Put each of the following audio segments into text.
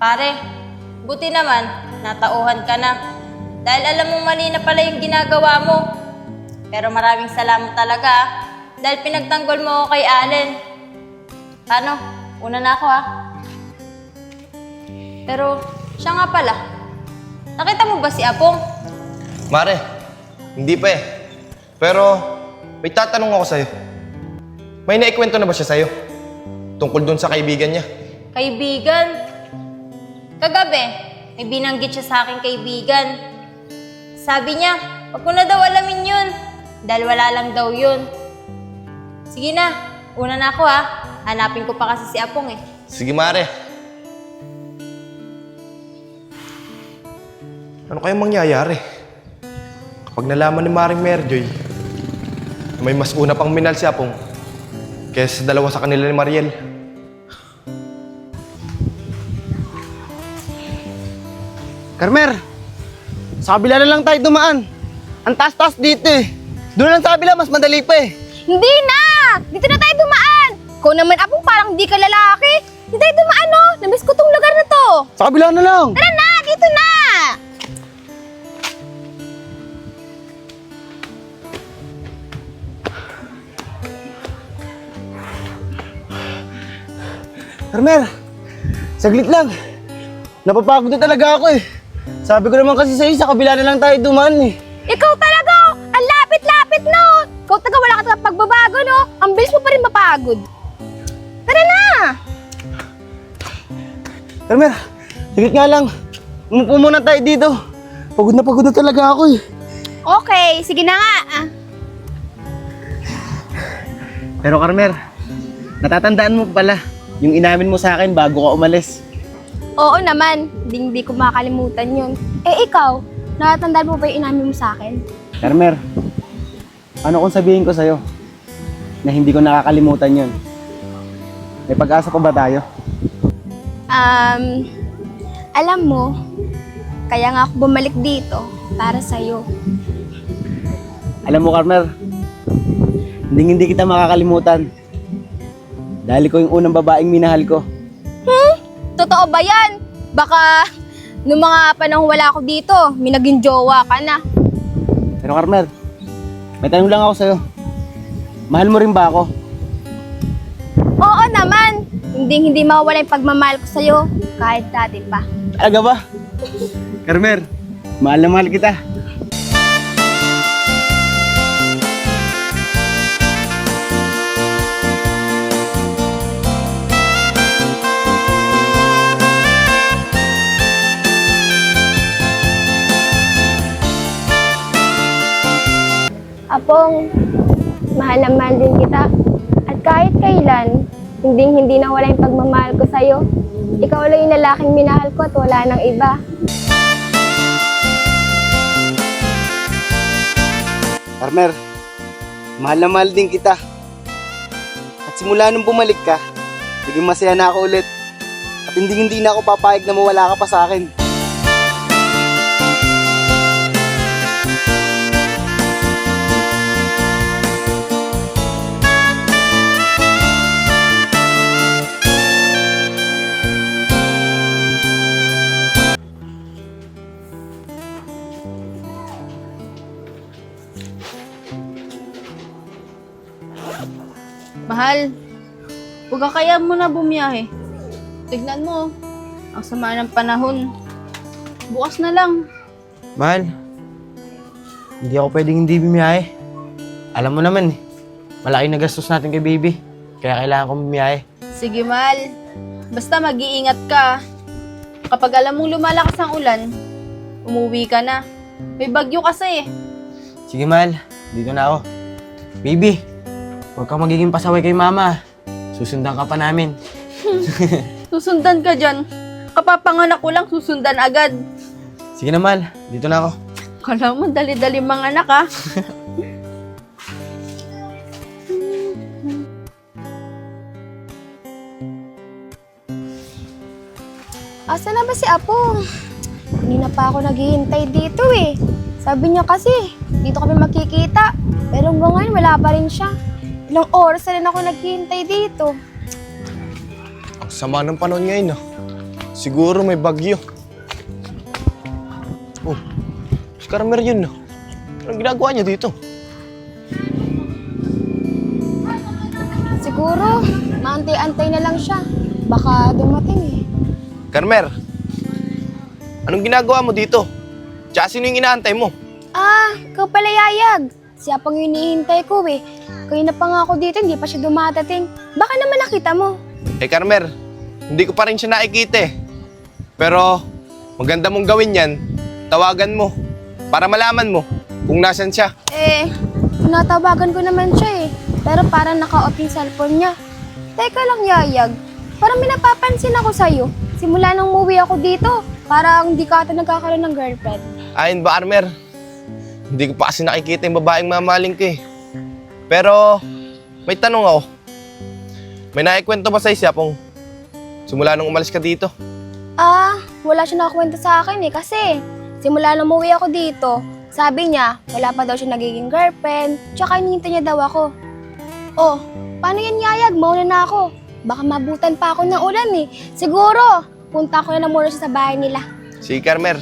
Pare, buti naman, natauhan ka na. Dahil alam mong mali na pala yung ginagawa mo. Pero maraming salamat talaga dahil pinagtanggol mo ako kay Allen. Paano? Una na ako Pero siya nga pala. Nakita mo ba si Apong? Mare, hindi pa eh. Pero may tatanong ako sa'yo. May naikwento na ba siya sa'yo? Tungkol dun sa kaibigan niya. Kaibigan? Kagabi, may binanggit siya sa akin kaibigan. Sabi niya, wag ko na daw alamin yun. Dahil wala lang daw yun. Sige na, una na ako Hanapin ko pa kasi si Apong eh. Sige, Mare. Ano kayang mangyayari? Kapag nalaman ni Maring Merjoy, may mas una pang minal si Apong kaysa sa dalawa sa kanila ni Mariel. Carmer, sa kabila na lang tayo dumaan. Ang taas-taas dito eh. Doon lang sa kabila, mas madali pa eh. Hindi na! Dito na tayo dumaan! Ikaw naman, Apong, parang di ka lalaki. Dito tayo dumaan, no? Namiss ko tong lugar na to. Sa kabila na lang. Tara na! Dito na! Carmer, saglit lang. Napapagod na talaga ako eh. Sabi ko naman kasi sa'yo, sa kabila na lang tayo dumaan eh. Ikaw talaga! Ang lapit-lapit, no? Ikaw taga wala ka talaga pagbabago, no? Ang bilis mo pa rin mapagod. Tara na! Carmer, saglit nga lang. Umupo muna tayo dito. Pagod na talaga ako eh. Okay, sige na nga. Pero Carmer, natatandaan mo pala yung inamin mo sa akin bago ka umalis. Oo naman, hindi ko makakalimutan yun. Eh ikaw, natatandaan mo ba yung inamin mo sa akin? Carmer, ano kung sabihin ko sa'yo na hindi ko nakakalimutan yun? May pag-asa pa ba tayo? Alam mo, kaya nga ako bumalik dito para sa'yo. Alam mo, Carmer, hindi kita makakalimutan. Dahil ko yung unang babaeng minahal ko. Totoo ba yan? Baka nung mga panahon wala ako dito, may naging jowa ka na. Pero Carmer, may tanong lang ako sa'yo. Mahal mo rin ba ako? Oo naman, hindi mawala yung pagmamahal ko sa'yo kahit dati pa. Talaga ba? Carmer, mahal na mahal kita. Apong, mahal na mahal din kita. At kahit kailan, hindi nawala yung pagmamahal ko sa'yo. Ikaw lang yung lalaking minahal ko at wala nang iba. Carmer, mahal na mahal din kita. At simula nung bumalik ka, naging masaya na ako ulit. At hindi na ako papayag na mawala ka pa sa akin. Mahal, huwag ka kaya muna bumiyahe. Tignan mo, ang sama ng panahon. Bukas na lang. Mahal, hindi ako pwedeng hindi bumiyahe. Alam mo naman malaki na gastos natin kay baby. Kaya kailangan kong bumiyahe. Sige, mahal. Basta mag-iingat ka. Kapag alam mong lumalakas ang ulan, umuwi ka na. May bagyo kasi Sige, mahal. Dito na ako. Baby, huwag kang magiging pasaway kay mama. Susundan ka pa namin. Susundan ka dyan. Kapapanganak ko lang, susundan agad. Sige na, mahal. Dito na ako. Kala mo, dali-dali mga anak Asa na ba si Apo? Hindi na pa ako naghihintay dito eh. Sabi niya kasi, dito kami makikita. Pero hanggang ngayon, wala pa rin siya. Ilang oras na rin ako naghihintay dito. Ang sama ng panahon ngayon, Siguro may bagyo. Oh, si Carmer yun, no? Anong ginagawa niya dito? Siguro, maantay-antay na lang siya. Baka dumating eh. Carmer, anong ginagawa mo dito? Tsaka sino yung inaantay mo? Ah, ikaw pala Yayag. Siya pang hinihintay ko eh. Kaya na pa nga ako dito, hindi pa siya dumadating. Baka naman nakita mo. Eh, Carmer, hindi ko pa rin siya nakikita eh. Pero, maganda mong gawin yan, tawagan mo para malaman mo kung nasan siya. Eh, tinatawagan ko naman siya eh. Pero parang naka-off yung cellphone niya. Teka lang Yayag, parang may napapansin ako sa'yo. Simula nang umuwi ako dito, parang hindi ka ata nagkakaroon ng girlfriend. Ayon ba, Carmer? Hindi ko pa kasi nakikita yung babaeng mamaling ko eh. Pero, may tanong ako. May naikwento ba sa'yo siya kung simula nung umalis ka dito? Ah, wala siya nakakwento sa akin eh kasi simula nang umuwi ako dito, sabi niya wala pa daw siya nagiging girlfriend, tsaka hinihintay niya daw ako. Oh, paano yan Yayag? Mauna na ako. Baka mabutan pa ako ng ulan eh. Siguro, punta ko na lang muna siya sa bahay nila. Si Carmer.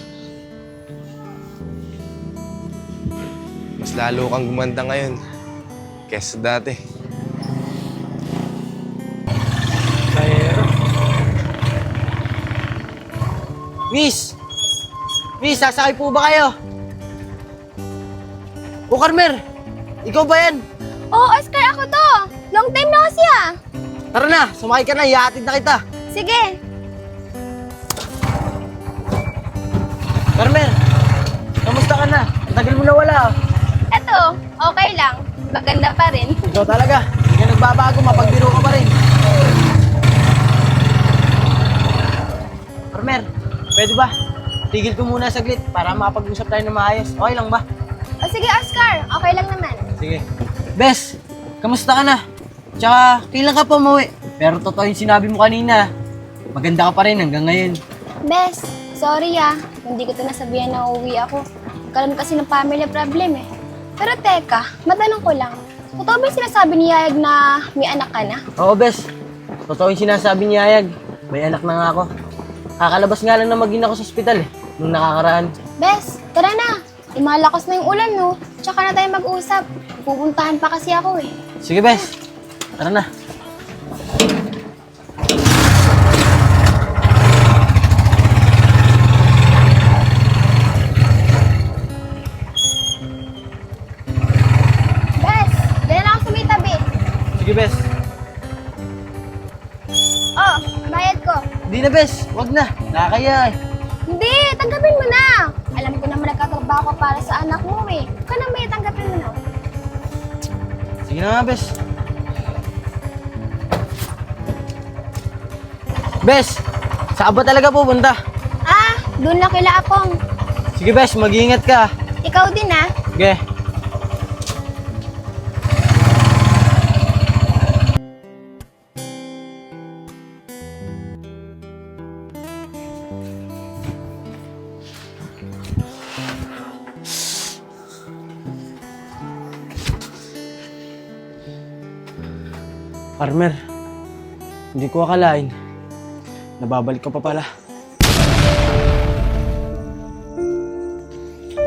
Mas lalo kang gumanda ngayon kesa dati. Miss! Miss, sasakay po ba kayo? O Carmer, ikaw ba yan? Oh, Oscar, ako to. Long time na kasi ah. Tara na, sumakay ka na, ihahatid na kita. Sige. Carmer, kamusta ka na? Ang tagal mo na wala. Eto, okay lang. Maganda pa rin. Ikaw talaga, hindi ka nagbabago, mapagbiro ka pa rin. Carmer, pwede ba? Tigil ko muna saglit para makapag-usap tayo ng maayos. Okay lang ba? O sige, Oscar. Okay lang naman. Sige. Bes, kamusta ka na? Tsaka, kailan ka pa umuwi? Pero totoo yung sinabi mo kanina. Maganda ka pa rin hanggang ngayon. Bes, sorry ah. Hindi ko ito nasabihan na uuwi ako. Nagkaroon kasi ng family problem eh. Pero teka, matanong ko lang. Totoo ba yung sinasabi ni Yayag na may anak ka na? Oo, Bes. Totoo yung sinasabi ni Yayag. May anak na nga ako. Kakalabas nga lang na maging ako sa ospital eh, nung nakakaraan. Bes, tara na. Imalakas na yung ulan no. Tsaka na tayo mag-usap. Pupuntahan pa kasi ako eh. Sige, Bes. Tara na. Bes, dala na ako sa may tabi. Sige, Bes. Oh, bayad ko. Hindi na, Bes. Wag na. Nakakaya eh. Hindi, tanggapin mo na. Alam ko naman nagkatrabaho ka para sa anak mo eh. Ka na may tanggapin mo na. Sige na nga, Bes. Bes, saan ba talaga pupunta? Ah, doon na kila Apong. Sige, Bes. Mag-iingat ka. Ikaw din ah. Sige. Farmer, hindi ko akalain. Nababalik ka pa pala.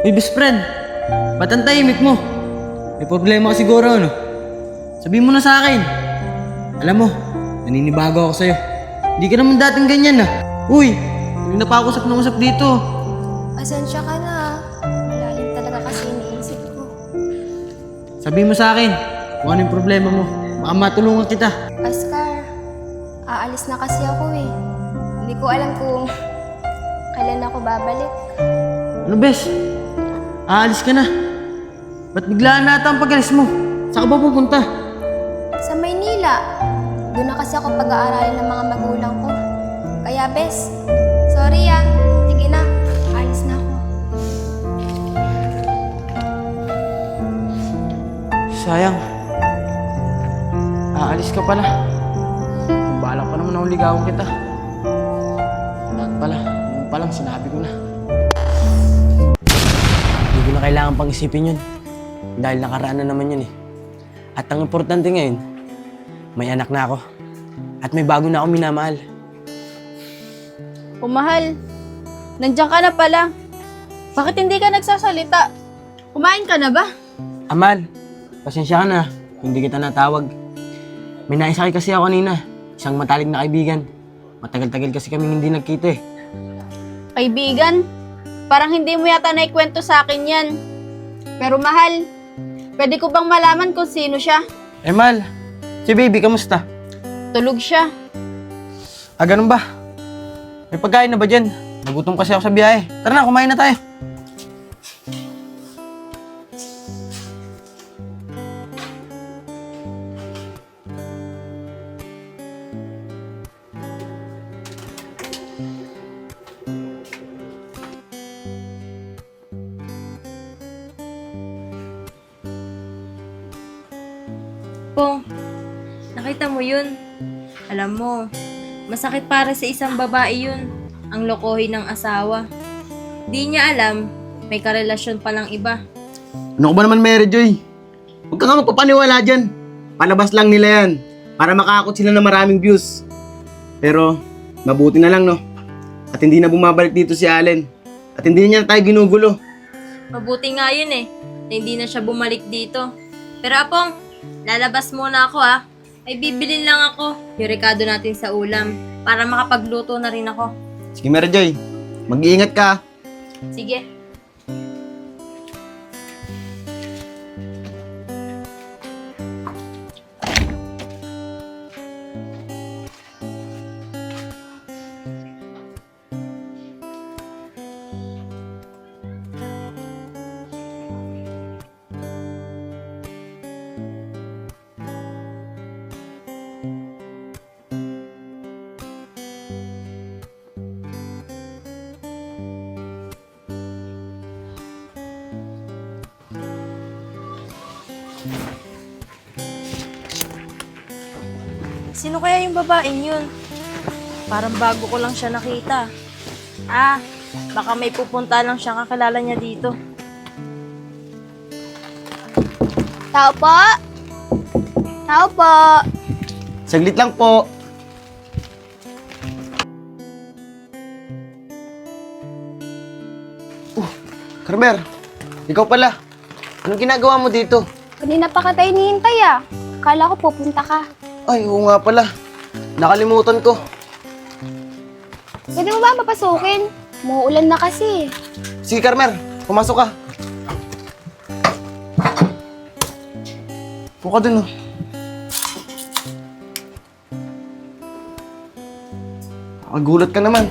Uy, best friend, ba't ang tahimik mo? May problema ka siguro, ano? Sabihin mo na sa akin. Alam mo, naninibago ako sa'yo. Hindi ka naman dating ganyan, ah. Uy, hindi na pa ako usap dito. Pasensya ka na. Malalim talaga kasi iniisip ko. Sabihin mo sa akin kung ano yung problema mo. Baka matulungan kita. Oscar, aalis na kasi ako eh. Hindi ko alam kung kailan ako babalik. Ano, bes? Aalis ka na. Ba't biglaan na ata ang pag-alis mo? Saan ka ba pupunta? Sa Maynila, doon na kasi ako pag-aaralin ng mga magulang ko. Kaya bes, sorry ah. Sige na, aalis na ako. Sayang. Aalis ka pala. Balak pa naman akong ligawan kita. Lahat pala, noon pa lang sinabi ko na. Hindi ko na kailangan pang isipin yun. Dahil nakaraan na naman yun eh. At ang importante ngayon, may anak na ako. At may bago na akong minamahal. Mahal, nandiyan ka na pala. Bakit hindi ka nagsasalita? Kumain ka na ba? Amal, pasensya ka na. Hindi kita natawag. May naisakay kasi ako kanina. Isang matalik na kaibigan. Matagal-tagal kasi kaming hindi nagkita eh. Kaibigan, parang hindi mo yata naikwento sa akin yan. Pero mahal, pwede ko bang malaman kung sino siya? Mal, si baby, kamusta? Tulog siya. Ah, ganun ba? May pagkain na ba dyan? Nagutom kasi ako sa biyahe. Tara na, kumain na tayo. Pong, nakita mo yun? Alam mo, masakit para sa isang babae yun, ang lokohin ng asawa. Di niya alam, may karelasyon palang iba. Ano ko ba naman, Mary Joy? Huwag ka nga magpapaniwala dyan. Palabas lang nila yan. Para makakot sila ng maraming views. Pero, mabuti na lang, no? At hindi na bumabalik dito si Allen. At hindi niya tayo ginugulo. Mabuti nga yun eh, na hindi na siya bumalik dito. Pero Apong, lalabas muna ako ah. May bibilin lang ako yung rekado natin sa ulam para makapagluto na rin ako. Sige, Mary Joy. Mag-iingat ka. Sige. Sino kaya yung babaeng yun? Parang bago ko lang siya nakita. Ah, baka may pupunta lang siya kakilala niya dito. Tao po? Tao po? Saglit lang po. Carver, ikaw pala. Anong ginagawa mo dito? Kanina pa kita hinihintay ah. Kala ko pupunta ka. Ay, oo nga pala. Nakalimutan ko. Pwede mo ba papasukin? Muulan na kasi. Sige, Carmer. Pumasok ka. Puka dun, oh. Nakagulat ka naman.